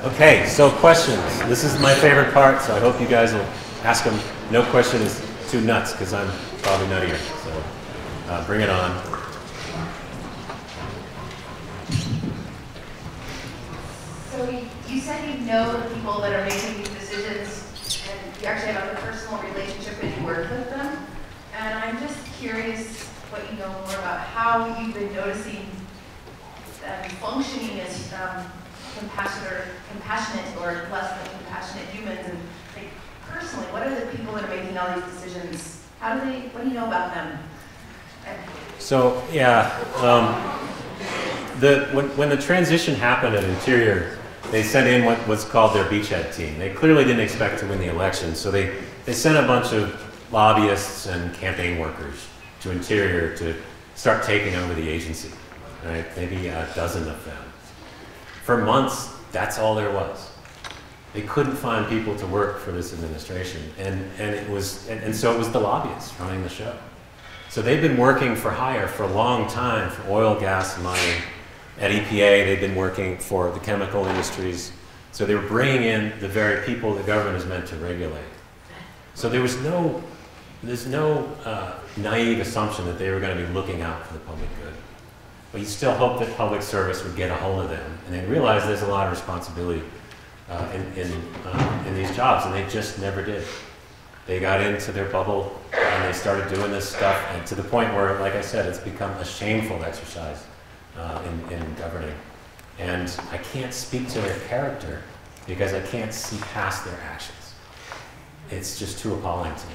Okay, so questions. This is my favorite part, so I hope you guys will ask them. No question is too nuts, because I'm probably nuttier. So bring it on. So you said you know the people that are making these decisions, and you actually have a personal relationship and you work with them. And I'm just curious what you know more about how you've been noticing them functioning as compassionate or less than compassionate humans. And like, personally, what are the people that are making all these decisions? What do you know about them? So yeah, when the transition happened at Interior, they sent in what was called their beachhead team. They clearly didn't expect to win the election, so they sent a bunch of lobbyists and campaign workers to Interior to start taking over the agency, right? Maybe a dozen of them. For months, that's all there was. They couldn't find people to work for this administration, and so it was the lobbyists running the show. So they've been working for hire for a long time for oil, gas, and mining. At EPA, they've been working for the chemical industries. So they were bringing in the very people the government is meant to regulate. So there's no naive assumption that they were going to be looking out for the public good. But you still hope that public service would get a hold of them, and they realize there's a lot of responsibility in these jobs, and they just never did. They got into their bubble, and they started doing this stuff, and to the point where, like I said, it's become a shameful exercise in governing. And I can't speak to their character because I can't see past their actions. It's just too appalling to me.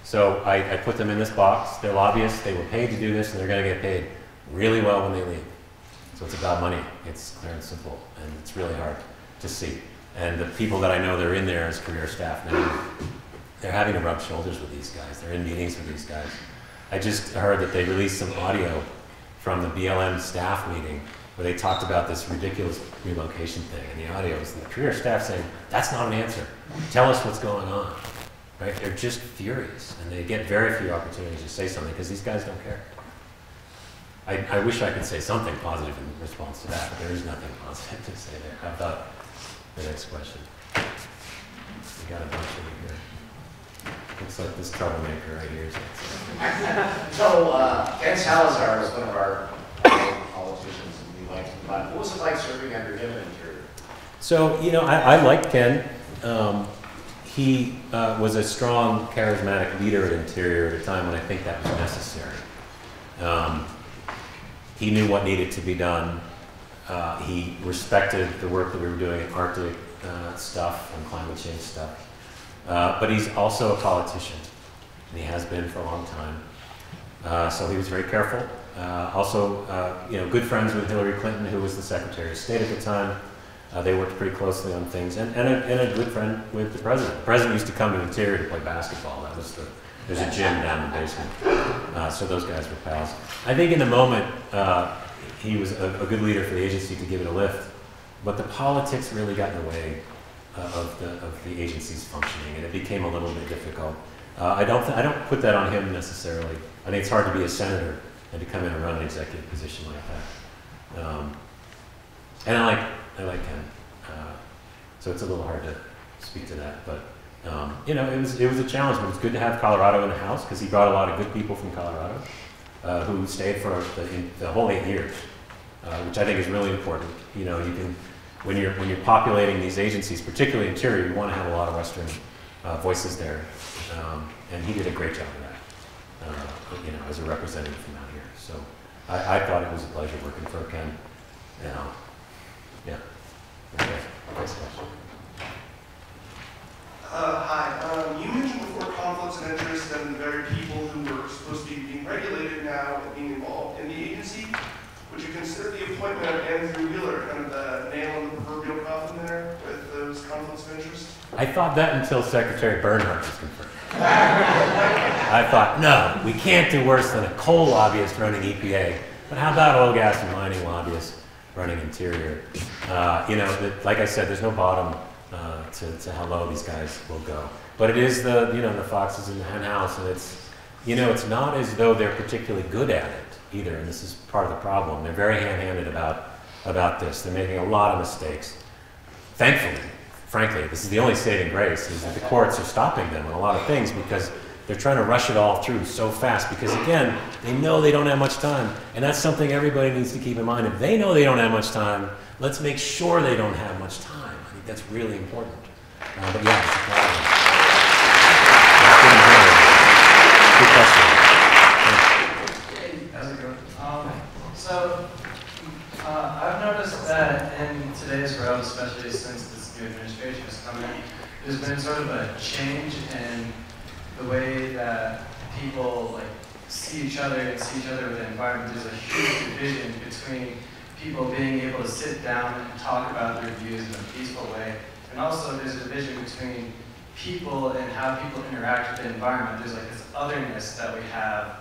So I put them in this box. They're lobbyists. They were paid to do this, and they're going to get paid really well when they leave. So it's about money. It's clear and simple, and it's really hard to see. And the people that I know that are in there as career staff now, they're having to rub shoulders with these guys. They're in meetings with these guys. I just heard that they released some audio from the BLM staff meeting where they talked about this ridiculous relocation thing. And the audio is the career staff saying, that's not an answer. Tell us what's going on. Right? They're just furious, and they get very few opportunities to say something because these guys don't care. I wish I could say something positive in response to that, but there is nothing positive to say there. How about the next question? We got a bunch over here. Looks like this troublemaker right here is next. So, Ken Salazar was one of our politicians, and we liked him a lot. What was it like serving under him in Interior? So, you know, I like Ken. He was a strong, charismatic leader at Interior at a time when I think that was necessary. He knew what needed to be done. He respected the work that we were doing in Arctic stuff and climate change stuff. But he's also a politician, and he has been for a long time. So he was very careful. Also, you know, good friends with Hillary Clinton, who was the Secretary of State at the time. They worked pretty closely on things, and a good friend with the president. The president used to come to Interior to play basketball. That was there's a gym down in the basement. So those guys were pals. I think in the moment, he was a good leader for the agency to give it a lift, but the politics really got in the way of the agency's functioning, and it became a little bit difficult. I don't put that on him necessarily. I think it's hard to be a senator and to come in and run an executive position like that. And I like Ken, so it's a little hard to speak to that, but you know, it was a challenge. But it was good to have Colorado in the House because he brought a lot of good people from Colorado who stayed for the whole 8 years, which I think is really important. You know, you can when you're populating these agencies, particularly Interior, you want to have a lot of Western voices there, and he did a great job of that. You know, as a representative from out here, so I thought it was a pleasure working for Ken. You know, yeah. Okay. Next question. Hi. You mentioned before conflicts of interest and the very people who were supposed to be being regulated now and being involved in the agency. Would you consider the appointment of Andrew Wheeler kind of the nail in the proverbial coffin there with those conflicts of interest? I thought that until Secretary Bernhardt was confirmed. I thought, no, we can't do worse than a coal lobbyist running EPA. But how about oil, gas, and mining lobbyists running Interior? You know, like I said, there's no bottom to how low these guys will go. But it is the foxes in the hen house, and it's, you know, it's not as though they're particularly good at it either, and this is part of the problem. They're very hand-handed about this. They're making a lot of mistakes. thankfully, frankly, this is the only saving grace, is that the courts are stopping them on a lot of things because they're trying to rush it all through so fast because, again, they know they don't have much time. And that's something everybody needs to keep in mind. If they know they don't have much time, let's make sure they don't have much time. I think that's really important. But yeah, it's a problem. Good question. How's it going? I've noticed that in today's world, especially since this new administration has come in, there's been sort of a change in the way that people see each other and see each other with the environment. There's a huge division between people being able to sit down and talk about their views in a peaceful way, and also there's a division between people and how people interact with the environment. There's this otherness that we have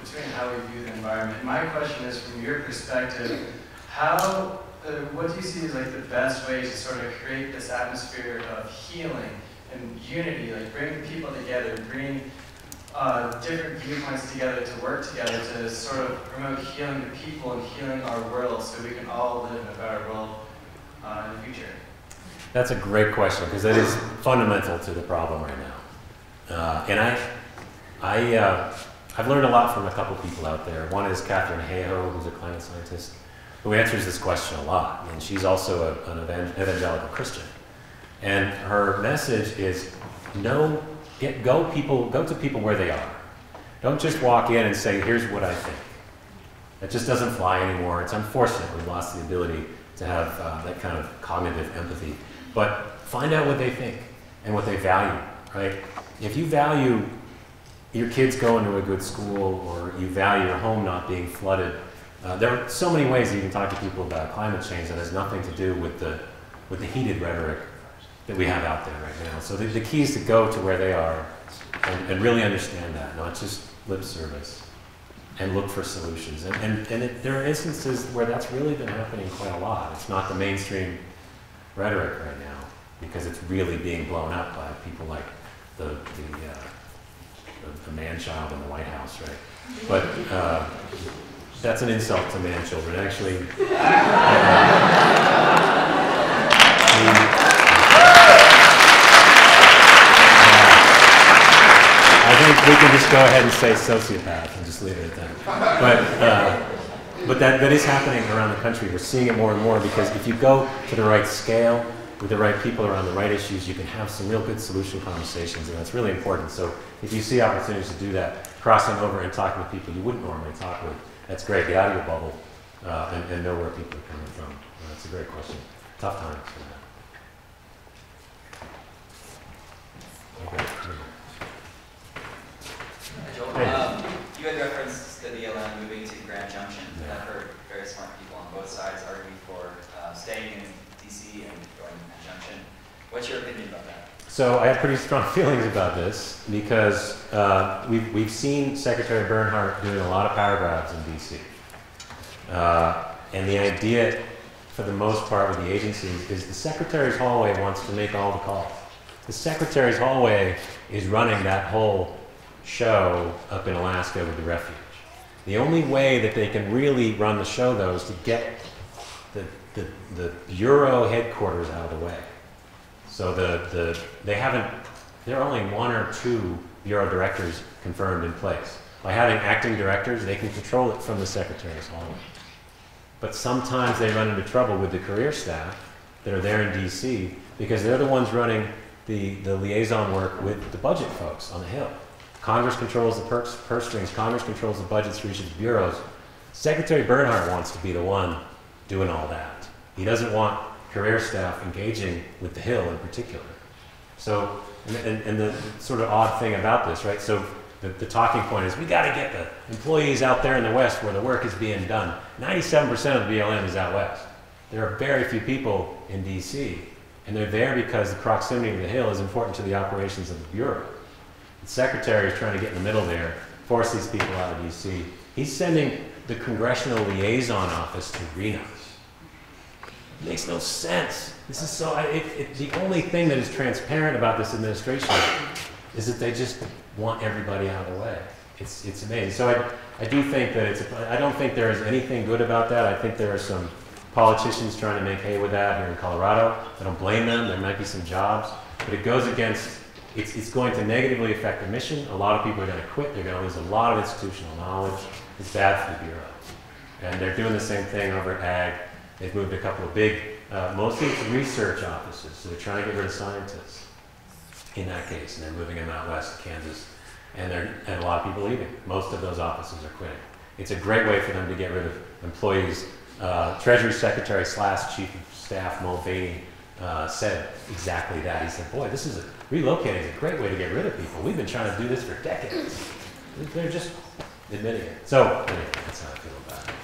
between how we view the environment. My question is, from your perspective, what do you see as the best way to sort of create this atmosphere of healing and unity, bring people together, bring different viewpoints together to work together to sort of promote healing to people and healing our world so we can all live in a better world in the future? That's a great question because that is fundamental to the problem right now. And I've learned a lot from a couple people out there. One is Catherine Hayhoe, who's a climate scientist, who answers this question a lot. And she's also an evangelical Christian. And her message is go to people where they are. Don't just walk in and say, here's what I think. That just doesn't fly anymore. It's unfortunate we've lost the ability to have that kind of cognitive empathy. But find out what they think and what they value, right? If you value your kids going to a good school or you value your home not being flooded, there are so many ways that you can talk to people about climate change that has nothing to do with the heated rhetoric that we have out there right now. So the key is to go to where they are and really understand that, not just lip service, and look for solutions. And there are instances where that's really been happening quite a lot. It's not the mainstream rhetoric right now because it's really being blown up by people like the man-child in the White House, right? But that's an insult to man-children, actually. I think we can just go ahead and say sociopath and just leave it at that. But that is happening around the country. We're seeing it more and more because if you go to the right scale with the right people around the right issues, you can have some real good solution conversations, and that's really important. So if you see opportunities to do that, crossing over and talking to people you wouldn't normally talk with, that's great. Get out of your bubble and know where people are coming from. That's a great question. Tough times for that. Okay. Joel, you had referenced the BLM moving to Grand Junction. Yeah. I've heard very smart people on both sides argue for staying in D.C. and going to Grand Junction. What's your opinion about that? So I have pretty strong feelings about this because we've seen Secretary Bernhardt doing a lot of power grabs in D.C. And the idea, for the most part with the agencies, is the Secretary's hallway wants to make all the calls. The Secretary's hallway is running that whole show up in Alaska with the refuge. The only way that they can really run the show, though, is to get the bureau headquarters out of the way. So there are only one or two bureau directors confirmed in place. By having acting directors, they can control it from the Secretary's hallway. But sometimes they run into trouble with the career staff that are there in DC because they're the ones running the liaison work with the budget folks on the Hill. Congress controls the purse strings. Congress controls the budgets for each of the bureaus. Secretary Bernhardt wants to be the one doing all that. He doesn't want career staff engaging with the Hill in particular. So, and the sort of odd thing about this, right? So the talking point is we got to get the employees out there in the West where the work is being done. 97% of the BLM is out West. There are very few people in DC, and they're there because the proximity to the Hill is important to the operations of the Bureau. The Secretary is trying to get in the middle there, force these people out of DC. He's sending the Congressional Liaison Office to Reno. It makes no sense. This is so, the only thing that is transparent about this administration is that they just want everybody out of the way. It's amazing. So I do think that I don't think there is anything good about that. I think there are some politicians trying to make hay with that here in Colorado. I don't blame them. There might be some jobs, but it goes against, it's going to negatively affect the mission. A lot of people are going to quit. They're going to lose a lot of institutional knowledge. It's bad for the Bureau. And they're doing the same thing over at Ag. They've moved a couple of big, mostly it's research offices. So they're trying to get rid of scientists in that case. And they're moving them out west to Kansas. And a lot of people leaving. Most of those offices are quitting. It's a great way for them to get rid of employees. Treasury Secretary / Chief of Staff Mulvaney said exactly that. He said, boy, relocating is a great way to get rid of people. We've been trying to do this for decades. They're just admitting it. So, anyway, that's how I feel about it.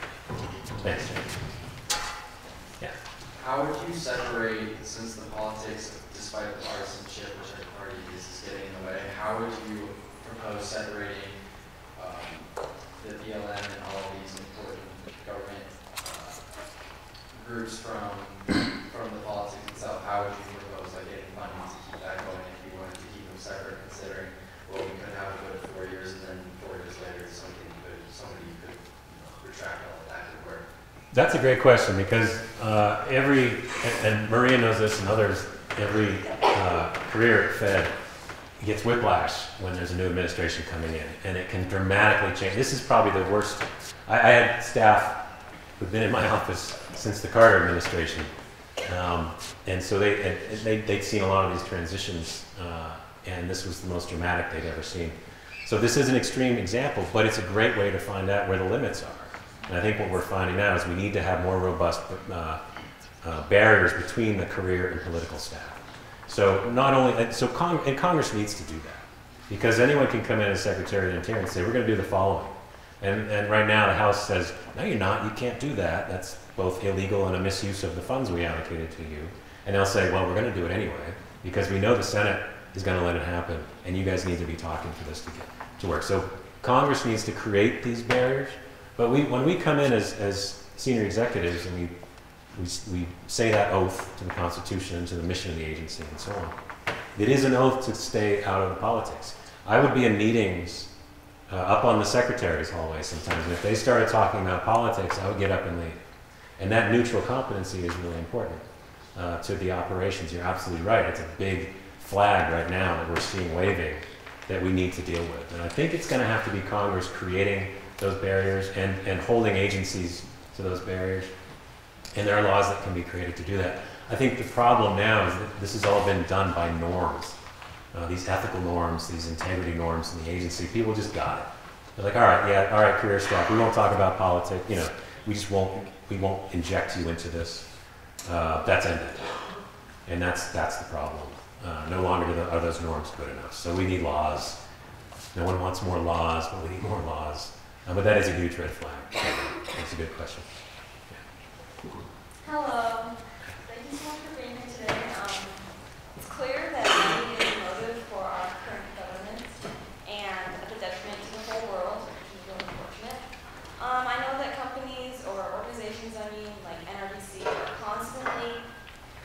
Thanks, James. Yeah. How would you separate, since the politics, despite the partisanship, which our party is getting in the way, how would you propose separating the BLM and all of these important government groups from the politics itself? How would you propose getting funding to keep that going if you wanted to keep them separate, considering, well, we could have it go to 4 years and then 4 years later somebody could retract all of that could work? That's a great question because and Maria knows this and others, every career at Fed gets whiplash when there's a new administration coming in, and it can dramatically change. This is probably the worst. I had staff who've been in my office since the Carter administration, and so they'd seen a lot of these transitions, and this was the most dramatic they'd ever seen. So this is an extreme example, but it's a great way to find out where the limits are. And I think what we're finding now is we need to have more robust barriers between the career and political staff. So not only, and Congress needs to do that, because anyone can come in as Secretary of the Interior and say, we're going to do the following. And right now the House says, no, you're not, you can't do that. That's both illegal and a misuse of the funds we allocated to you. And they'll say, well, we're going to do it anyway, because we know the Senate is going to let it happen, and you guys need to be talking for this to work. So Congress needs to create these barriers, but when we come in as senior executives and we say that oath to the Constitution and to the mission of the agency and so on, it is an oath to stay out of the politics. I would be in meetings up on the secretary's hallway sometimes, and if they started talking about politics, I would get up and leave. And that neutral competency is really important to the operations. You're absolutely right. It's a big flag right now that we're seeing waving that we need to deal with. And I think it's going to have to be Congress creating those barriers and holding agencies to those barriers. And there are laws that can be created to do that. I think the problem now is that this has all been done by norms. These ethical norms, these integrity norms in the agency, people just got it. They're like, all right, career staff, we won't talk about politics, we won't inject you into this. That's ended. And that's the problem. No longer are those norms good enough. So we need laws. No one wants more laws, but we need more laws. But that is a huge red flag. That's a good question. Yeah. Hello. Thank you so much for being here today. It's clear that money is a motive for our current government and at the detriment to the whole world, which is really unfortunate. I know that companies or organizations, like NRDC, are constantly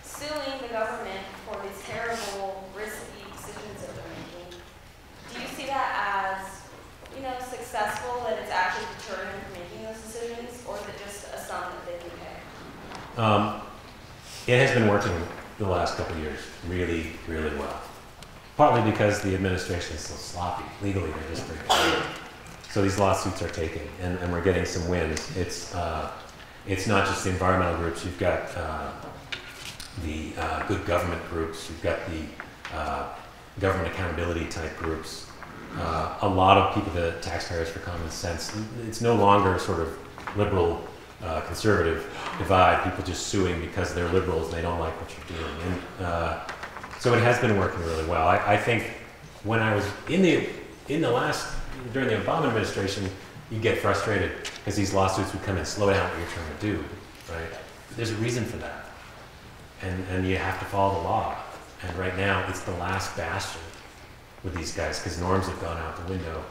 suing the government for these terrible, risky decisions that they're making. Do you see that as, successful, that it's actually deterring them from making those decisions, or is it just a sum that they can pay? It has been working the last couple of years really, really well. Partly because the administration is so sloppy. Legally, they're just pretty good. So these lawsuits are taken, and we're getting some wins. It's not just the environmental groups. You've got the good government groups. You've got the government accountability type groups. A lot of people, the taxpayers for common sense. It's no longer sort of liberal, conservative divide. People just suing because they're liberals. They don't like what you're doing. And so it has been working really well. I think when I was during the Obama administration, you get frustrated because these lawsuits would come and slow down what you're trying to do, right? But there's a reason for that. And you have to follow the law. And right now, it's the last bastion with these guys because norms have gone out the window,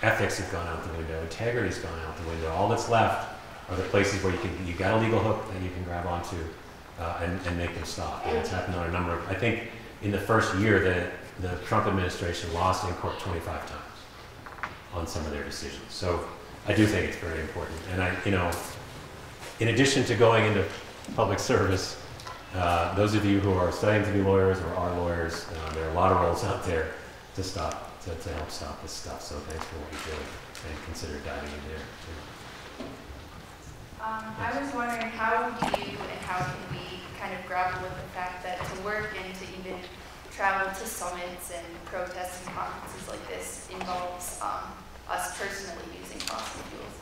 ethics have gone out the window, integrity's gone out the window. All that's left are the places where you've got a legal hook that you can grab onto and make them stop. And it's happened on a number of, I think in the first year, the Trump administration lost in court 25 times on some of their decisions. So I do think it's very important. And in addition to going into public service. Those of you who are studying to be lawyers or are lawyers, there are a lot of roles out there to help stop this stuff. So thanks for what you're doing, and consider diving in there. I was wondering, how do you and how can we kind of grapple with the fact that to work and to even travel to summits and protests and conferences like this involves us personally using fossil fuels?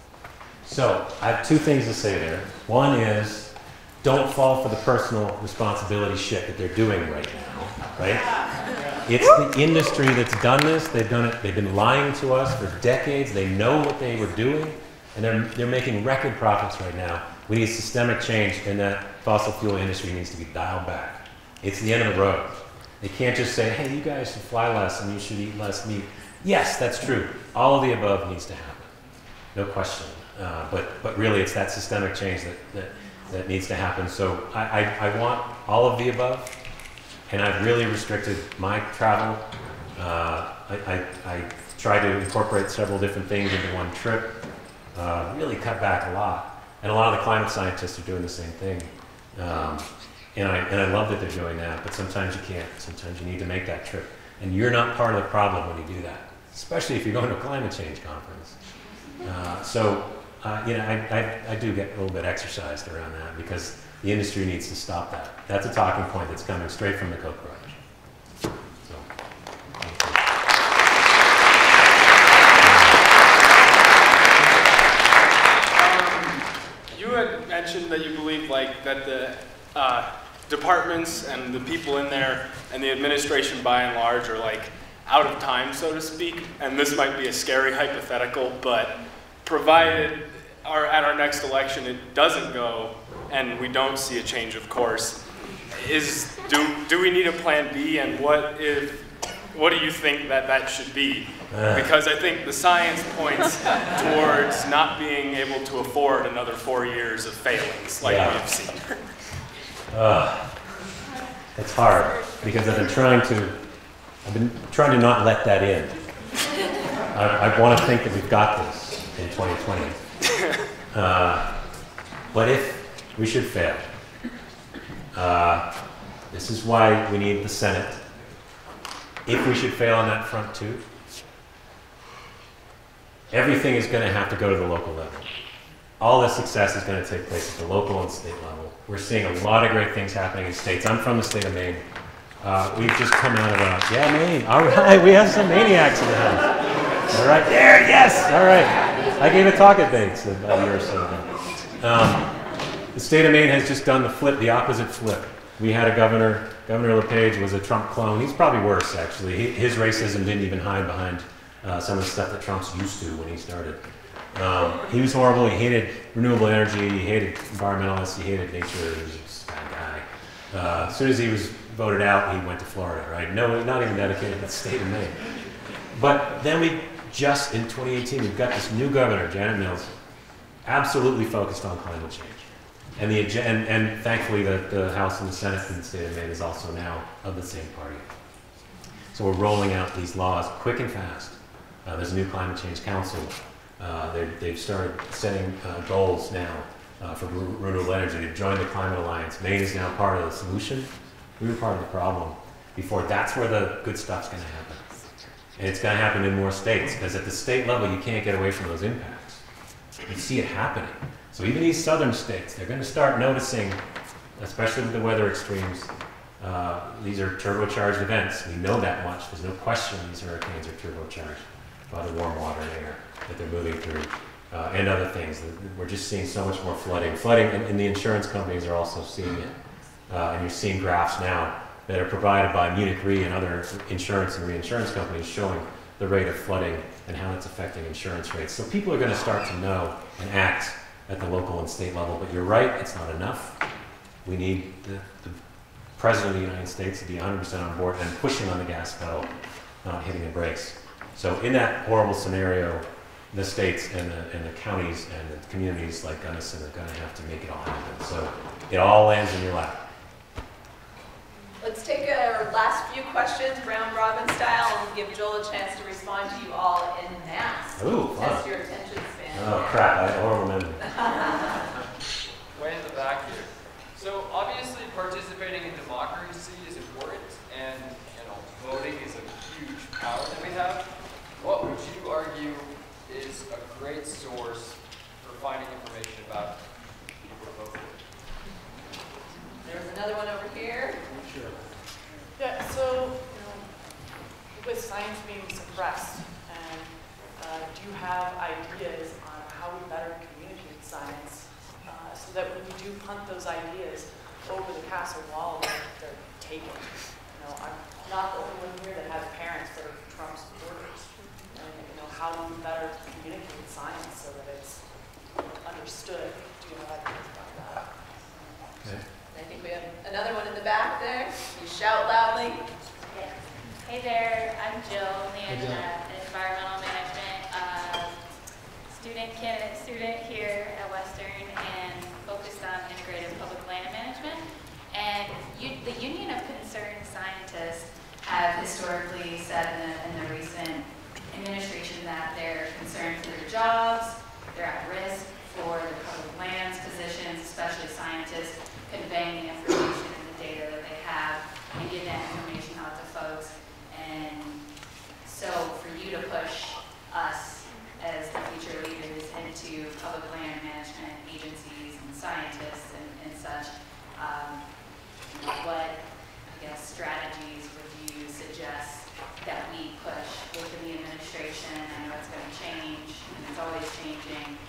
So I have two things to say there. One is, don't fall for the personal responsibility shit that they're doing right now, right? It's the industry that's done this. They've done it. They've been lying to us for decades. They know what they were doing, and they're making record profits right now. We need systemic change, and that fossil fuel industry needs to be dialed back. It's the end of the road. They can't just say, hey, you guys should fly less and you should eat less meat. Yes, that's true. All of the above needs to happen. No question. But really, it's that systemic change that needs to happen. So I want all of the above, and I've really restricted my travel. I try to incorporate several different things into one trip, really cut back a lot. And a lot of the climate scientists are doing the same thing. And I love that they're doing that, but sometimes you can't. Sometimes you need to make that trip. And you're not part of the problem when you do that, especially if you're going to a climate change conference. I do get a little bit exercised around that because the industry needs to stop that. That's a talking point that's coming straight from the Coke Garage. So, you had mentioned that you believe that the departments and the people in there and the administration by and large are out of time, so to speak. And this might be a scary hypothetical, but provided at our next election it doesn't go and we don't see a change of course, do we need a plan B, and what do you think that should be? Because I think the science points towards not being able to afford another 4 years of failings we've seen. It's hard because I've been trying to not let that in. I want to think that we've got this in 2020. But if we should fail, this is why we need the Senate. If we should fail on that front too, everything is going to have to go to the local level. All the success is going to take place at the local and state level. We're seeing a lot of great things happening in states. I'm from the state of Maine. We've just come out of Maine. All right, we have some maniacs in the house. All right, there, yes, all right. I gave a talk at Bates about a year or so ago. The state of Maine has just done the opposite flip. We had a governor, Governor LePage was a Trump clone. He's probably worse, actually. His racism didn't even hide behind some of the stuff that Trump's used to when he started. He was horrible. He hated renewable energy. He hated environmentalists. He hated nature. He was just a bad guy. As soon as he was voted out, he went to Florida, right? No, not even dedicated to the state of Maine. But then in 2018, we've got this new governor, Janet Mills, absolutely focused on climate change. And thankfully the House and the Senate in the state of Maine is also now of the same party. So we're rolling out these laws quick and fast. There's a new climate change council. They've started setting goals now for renewable energy. They've joined the Climate Alliance. Maine is now part of the solution. We were part of the problem before. That's where the good stuff's going to happen. And it's going to happen in more states, because at the state level, you can't get away from those impacts. You see it happening. So even these southern states, they're going to start noticing, especially with the weather extremes, these are turbocharged events. We know that much. There's no question these hurricanes are turbocharged by the warm water and air that they're moving through, and other things. We're just seeing so much more flooding. Flooding, and the insurance companies are also seeing it. And you're seeing graphs now that are provided by Munich Re and other insurance and reinsurance companies showing the rate of flooding and how it's affecting insurance rates. So people are going to start to know and act at the local and state level. But you're right, it's not enough. We need the President of the United States to be 100% on board and pushing on the gas pedal, not hitting the brakes. So in that horrible scenario, the states and the counties and the communities like Gunnison are going to have to make it all happen. So it all lands in your lap. Let's take our last few questions, round robin style, and give Joel a chance to respond to you all in mass. Ooh, fun. Test your attention span. Oh, crap, I don't remember. Way in the back here. participating in democracy is important, and voting is a huge power that we have. What would you argue is a great source for finding information about people to vote for? There's another one over here. Sure. Yeah, so with science being suppressed, and do you have ideas on how we better communicate science so that when we do punt those ideas over the castle wall, they're taken? I'm not the only one here that has parents that are Trump supporters. And how do we better communicate science so that it's understood? Do you have ideas about that? Okay. I think we have another one in the back there. You shout loudly. Yes. Hey there, I'm Jill, in environmental management, student here at Western, and focused on integrated public land management. And the Union of Concerned Scientists have historically said in the recent administration that they're concerned for their jobs, they're at risk for the public lands positions, especially scientists conveying the information and the data that they have and getting that information out to folks. And so for you to push us as the future leaders into public land management agencies and scientists and such, what, I guess, strategies would you suggest that we push within the administration? I know it's going to change, and it's always changing,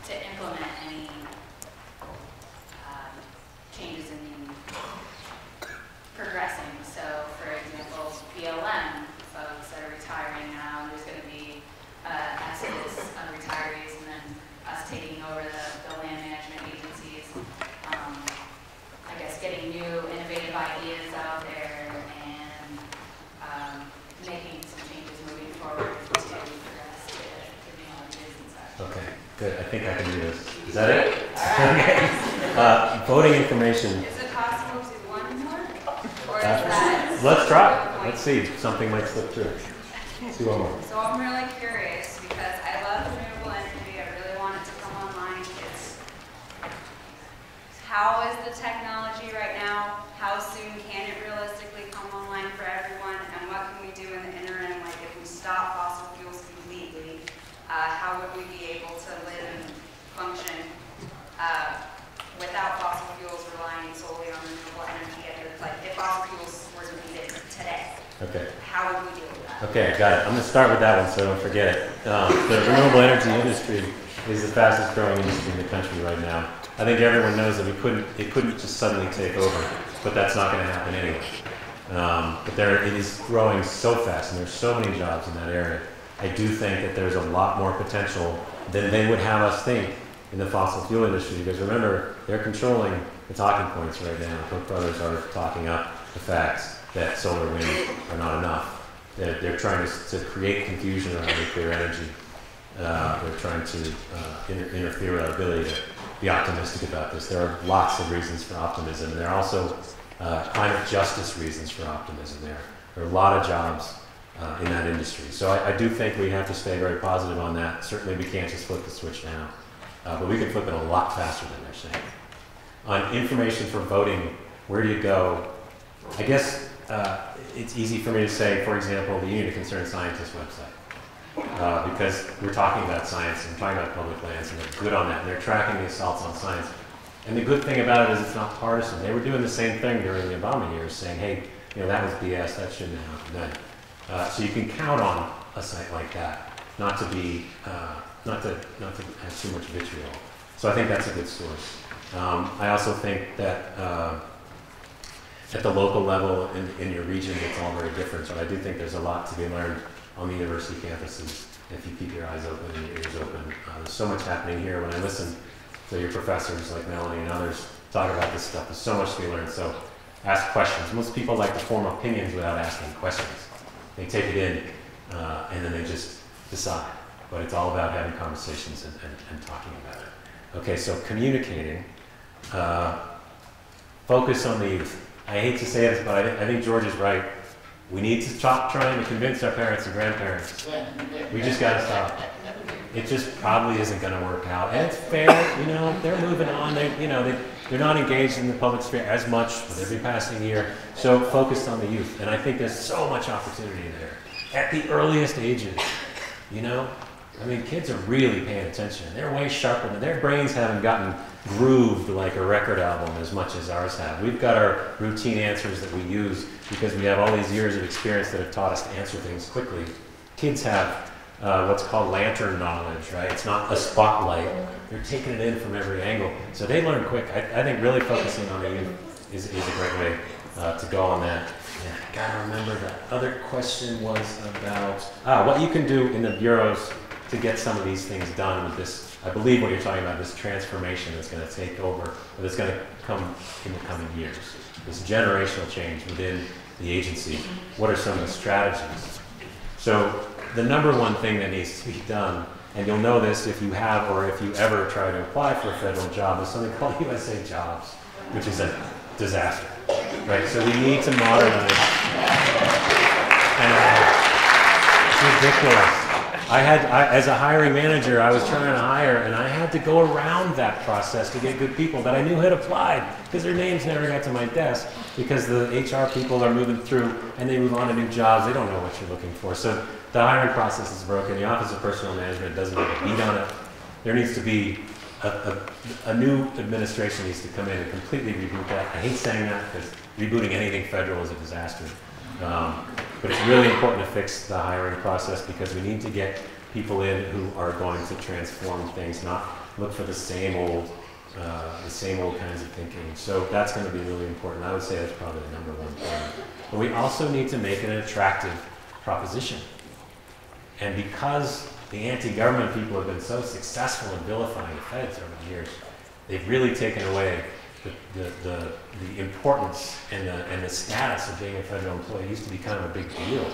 to implement any changes in progressing. So, for example, BLM folks that are retiring now, there's going to be exodus of retirees, and then us taking over the land management agencies. I guess getting new innovative ideas out there and making some changes moving forward to progress to giving ideas and such. Okay, good. I think I can do this. Is that it? Okay. Voting information. Is it possible to do one more? Or is that? Let's try. Let's see. Something might slip through. Let's see one more. So I'm really curious because I love renewable energy. I really want it to come online. How is the technology right now? How soon can it realistically come online for everyone? And what can we do in the interim? Like if we stop fossil fuels completely, how would we be able to live and function without fossil fuels relying solely on renewable energy? Like if fossil fuels were needed today, Okay. how would we deal with that? Okay, got it. I'm going to start with that one so I don't forget it. The renewable energy industry is the fastest growing industry in the country right now. I think everyone knows that it couldn't just suddenly take over, but that's not going to happen anyway. But it is growing so fast, and there's so many jobs in that area. I do think that there's a lot more potential than they would have us think in the fossil fuel industry, because remember, they're controlling the talking points right now. Koch brothers are talking up the facts that solar and wind are not enough. They're trying to create confusion around nuclear energy. They're trying to interfere with our ability to be optimistic about this. There are lots of reasons for optimism. There are also climate justice reasons for optimism there. There are a lot of jobs in that industry. So I do think we have to stay very positive on that. Certainly we can't just flip the switch now. But we can flip it a lot faster than they're saying. On information for voting, where do you go? I guess it's easy for me to say, for example, the Union of Concerned Scientists website. Because we're talking about science and talking about public lands, and they're good on that, and they're tracking the assaults on science. And the good thing about it is it's not partisan. They were doing the same thing during the Obama years, saying, hey, that was BS, that shouldn't have happened then. So you can count on a site like that, not to have too much vitriol. So I think that's a good source. I also think that at the local level in your region, it's all very different, but I do think there's a lot to be learned on the university campuses if you keep your eyes open and your ears open. There's so much happening here. When I listen to your professors like Melanie and others talk about this stuff, there's so much to be learned. So ask questions. Most people like to form opinions without asking questions. They take it in and then they just decide. But it's all about having conversations and talking about it. Okay, so communicating. Focus on the youth. I hate to say this, but I think George is right. We need to stop trying to convince our parents and grandparents. We just got to stop. it just probably isn't going to work out. And it's fair, you know, they're moving on. They're not engaged in the public sphere as much with every passing year. So focused on the youth. And I think there's so much opportunity there at the earliest ages, you know. I mean, kids are really paying attention. They're way sharper than their brains haven't gotten grooved like a record album as much as ours have. We've got our routine answers that we use because we have all these years of experience that have taught us to answer things quickly. Kids have what's called lantern knowledge, right? It's not a spotlight. They're taking it in from every angle. So they learn quick. I think really focusing on the youth is a great way to go on that. Yeah, I gotta remember that other question was about what you can do in the bureaus to get some of these things done with this. I believe what you're talking about, this transformation that's going to take over, or that's going to come in the coming years. This generational change within the agency. What are some of the strategies? So the number one thing that needs to be done, and you'll know this if you have or if you ever try to apply for a federal job, is something called USA Jobs, which is a disaster, right? So we need to modernize. And it's ridiculous. As a hiring manager, I was trying to hire, and I had to go around that process to get good people that I knew had applied, because their names never got to my desk, because the HR people are moving through, and they move on to new jobs. They don't know what you're looking for. So the hiring process is broken. The Office of Personnel Management doesn't get a beat on it. There needs to be a new administration needs to come in and completely reboot that. I hate saying that, because rebooting anything federal is a disaster. But it's really important to fix the hiring process, because we need to get people in who are going to transform things, not look for the same old kinds of thinking. So that's going to be really important. I would say that's probably the number one thing. But we also need to make it an attractive proposition. And because the anti-government people have been so successful in vilifying the feds over the years, they've really taken away the importance and the status of being a federal employee. It used to be kind of a big deal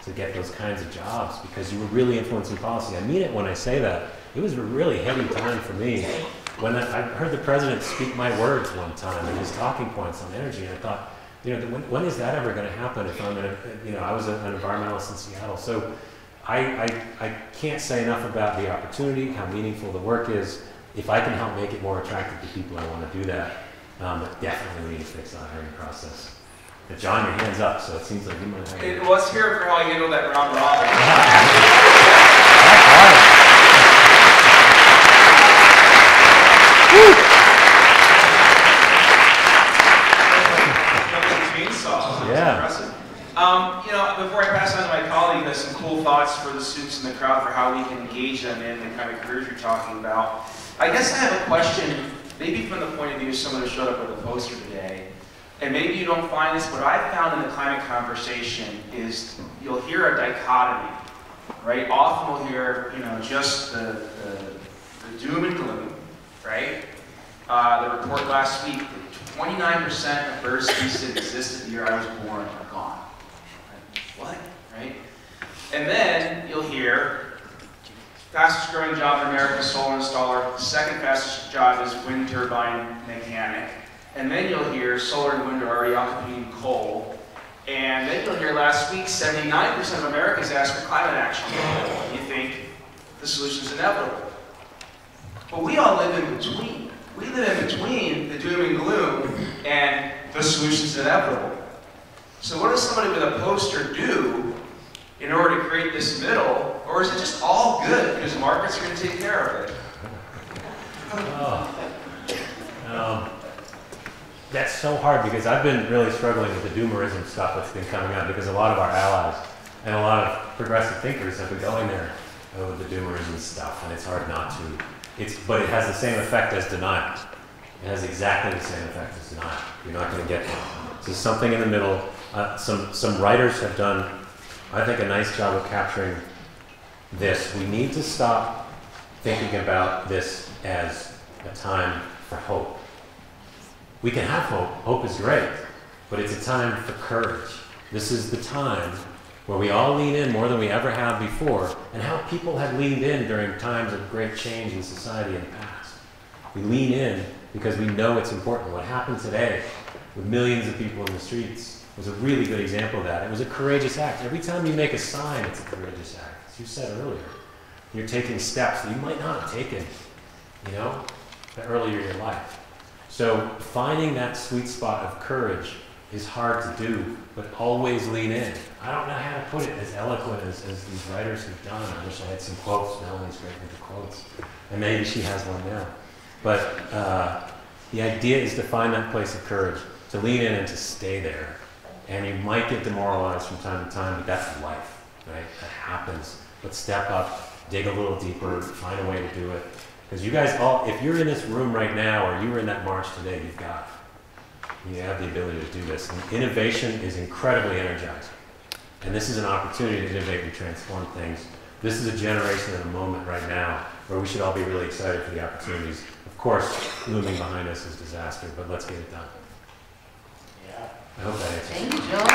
to get those kinds of jobs because you were really influencing policy. I mean it when I say that. It was a really heady time for me when I heard the president speak my words one time and his talking points on energy, and I thought, you know, when is that ever going to happen if I'm I was an environmentalist in Seattle. So I can't say enough about the opportunity, how meaningful the work is. If I can help make it more attractive to people, I want to do that. But definitely we need to fix the hiring process. But John, your hand's up, so it seems like you might have. Well, let's hear it for how you handled that round robin. Yeah. Impressive. You know, before I pass on to my colleague, there's some cool thoughts for the students in the crowd for how we can engage them in the kind of careers you're talking about. I guess I have a question, maybe from the point of view of someone who showed up with a poster today, and maybe you don't find this, but I've found in the climate conversation is you'll hear a dichotomy, right? Often we'll hear, you know, just the doom and gloom, right? The report last week, 29% of bird species that existed the year I was born are gone. What? Right? And then you'll hear fastest growing job in America, solar installer. Second fastest job is wind turbine mechanic. And then you'll hear solar and wind are already outcompeting coal. And then you'll hear last week 79% of Americans asked for climate action. You think the solution's inevitable. But we all live in between. We live in between the doom and gloom and the solution's inevitable. So what does somebody with a poster do in order to create this middle? Or is it just all good because markets are going to take care of it? That's so hard because I've been really struggling with the doomerism stuff that's been coming out because a lot of our allies and a lot of progressive thinkers have been going there with the doomerism stuff, and it's hard not to. But it has the same effect as denial. It has exactly the same effect as denial. You're not going to get there. So something in the middle. Some writers have done, I think, a nice job of capturing this. We need to stop thinking about this as a time for hope. We can have hope. Hope is great. But it's a time for courage. This is the time where we all lean in more than we ever have before, and how people have leaned in during times of great change in society in the past. We lean in because we know it's important. What happened today with millions of people in the streets was a really good example of that. It was a courageous act. Every time you make a sign, it's a courageous act, as you said earlier. You're taking steps that you might not have taken, you know, earlier in your life. So finding that sweet spot of courage is hard to do, but always lean in. I don't know how to put it as eloquent as these writers have done. I wish I had some quotes. Melanie's great with the quotes. And maybe she has one now. But the idea is to find that place of courage, to lean in and to stay there. And you might get demoralized from time to time, but that's life, right? That happens. But step up, dig a little deeper, find a way to do it. Because you guys all, if you're in this room right now, or you were in that march today, you've got it. You have the ability to do this. And innovation is incredibly energizing. And this is an opportunity to innovate and transform things. This is a generation and a moment right now where we should all be really excited for the opportunities. Of course, looming behind us is disaster, but let's get it done. Yeah. I hope that answers. Thank you, Joel.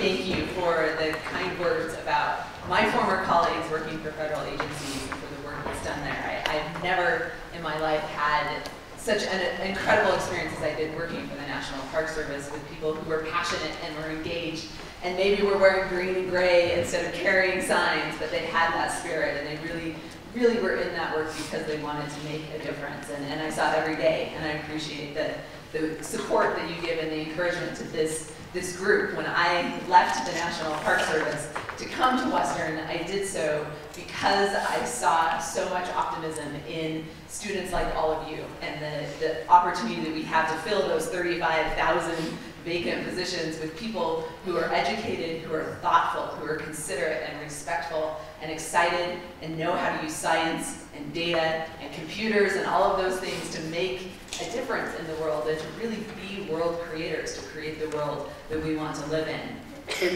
Thank you for the kind words about my former colleagues working for federal agencies and for the work that's done there. I've never in my life had such an incredible experience as I did working for the National Park Service with people who were passionate and were engaged and maybe were wearing green and gray instead of carrying signs, but they had that spirit and they really were in that work because they wanted to make a difference. And I saw it every day, and I appreciate the support that you give and the encouragement to this group. When I left the National Park Service to come to Western, I did so because I saw so much optimism in students like all of you and the opportunity that we have to fill those 35,000 vacant positions with people who are educated, who are thoughtful, who are considerate and respectful and excited and know how to use science and data and computers and all of those things to make a difference in the world and to really be world creators, to create the world that we want to live in.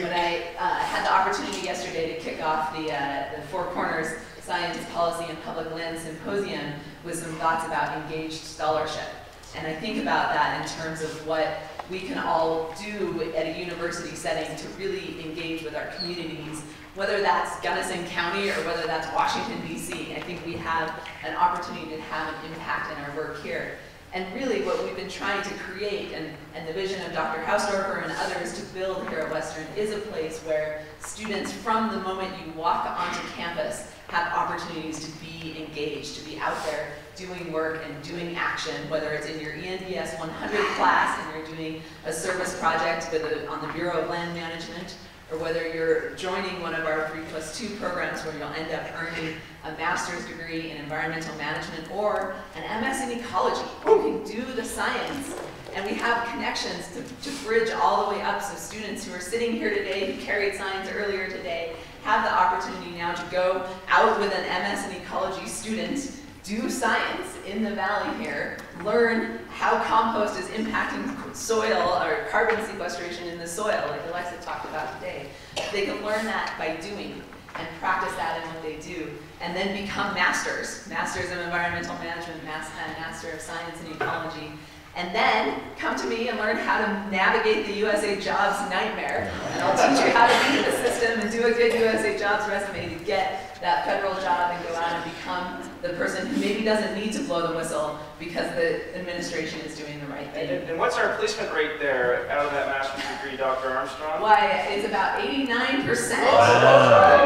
When I had the opportunity yesterday to kick off the Four Corners Science, Policy, and Public Land Symposium with some thoughts about engaged scholarship. And I think about that in terms of what we can all do at a university setting to really engage with our communities, whether that's Gunnison County or whether that's Washington, D.C. I think we have an opportunity to have an impact in our work here. And really what we've been trying to create, and the vision of Dr. Hausdorfer and others to build here at Western, is a place where students, from the moment you walk onto campus, have opportunities to be engaged, to be out there doing work and doing action, whether it's in your ENDS 100 class and you're doing a service project on the Bureau of Land Management, or whether you're joining one of our 3+2 programs where you'll end up earning a master's degree in environmental management or an MS in ecology. You can do the science, and we have connections to bridge all the way up, so students who are sitting here today, who carried signs earlier today, have the opportunity now to go out with an MS in ecology student, do science in the valley here, learn how compost is impacting soil or carbon sequestration in the soil, like Alexa talked about today. They can learn that by doing and practice that in what they do, and then become masters of environmental management, master of science and ecology, and then come to me and learn how to navigate the USA Jobs nightmare. And I'll teach you how to beat the system and do a good USA Jobs resume to get that federal job and go out and become the person who maybe doesn't need to blow the whistle because the administration is doing the right thing. And what's our placement rate there out of that master's degree, Dr. Armstrong? Why, it's about 89%. Wow.